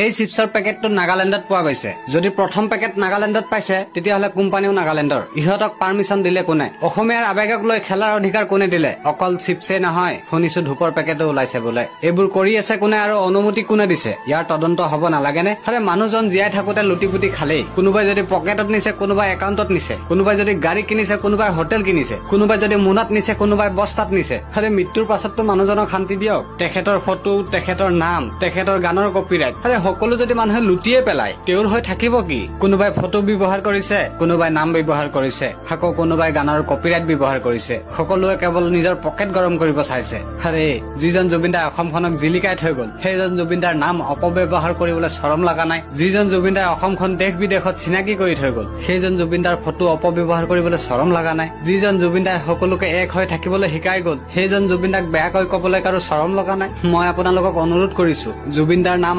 এই চিপছৰ পেকেটটো নাগালেণ্ডত পোৱা গৈছে। যদি প্ৰথম পেকেট নাগালেণ্ডত পাইছে তেতিয়াহলে কোম্পানীও নাগালেণ্ডৰ। ইহঁতক পাৰমিশন দিলে কোনে? অসমীয়াৰ আবেগক লৈ খেলাৰ অধিকাৰ কোনে দিলে? অকল চিপছে নহয়, শুনিছো ধূপৰ পেকেটো ওলাইছে বোলে। এইবোৰ কৰি আছে কোনে আৰু অনুমতি কোনে দিছে? ইয়াৰ তদন্ত হব নালাগেনে? আৰে মানুহজন জীয়াই থাকোতে লুটি-পুটি খালেই। কোনোবাই যদি পকেটত নিছে, কোনোবাই একাউণ্টত নিছে, কোনোবাই যদি গাড়ী কিনিছে, কোনোবাই হোটেল কিনিছে, কোনোবাই যদি মোনাত নিছে, কোনোবাই বস্তাত নিছে। আৰে মৃত্যুৰ পাছততো মানুহজনক শান্তি দিয়ক। তেখেতৰ ফটো, তেখেতৰ নাম, তেখেতৰ গানৰ কপিৰাইট, আৰে সকলো যদি মানুহে লুটিয়ে পেলায় তেওঁৰ হৈ থাকিব কি? কোনোবাই ফটো ব্যৱহাৰ কৰিছে, কোনোবাই নাম ব্যৱহাৰ কৰিছে, আকৌ কোনোবাই গানৰ কপিৰাইট ব্যৱহাৰ কৰিছে। সকলোৱে কেৱল নিজৰ পকেট গৰম কৰিব চাইছে। আৰে যিজন জুবিনদাই অসমখনক জিলিকাই থৈ গল, সেইজন জুবিনদাৰ নাম অপব্যৱহাৰ কৰিবলৈ চৰম লগা নাই? যিজন জুবিনদাই অসমখন দেশ বিদেশত চিনাকি কৰি থৈ গল, সেইজন জুবিনদাৰ ফটো অপব্যৱহাৰ কৰিবলৈ চৰম লগা নাই? যিজন জুবিনদাই সকলোকে এক হৈ থাকিবলৈ শিকাই গল, সেইজন জুবিনদাক বেয়াকৈ কবলৈ কাৰো চৰম লগা নাই? মই আপোনালোকক অনুৰোধ কৰিছো, জুবিনদাৰ নাম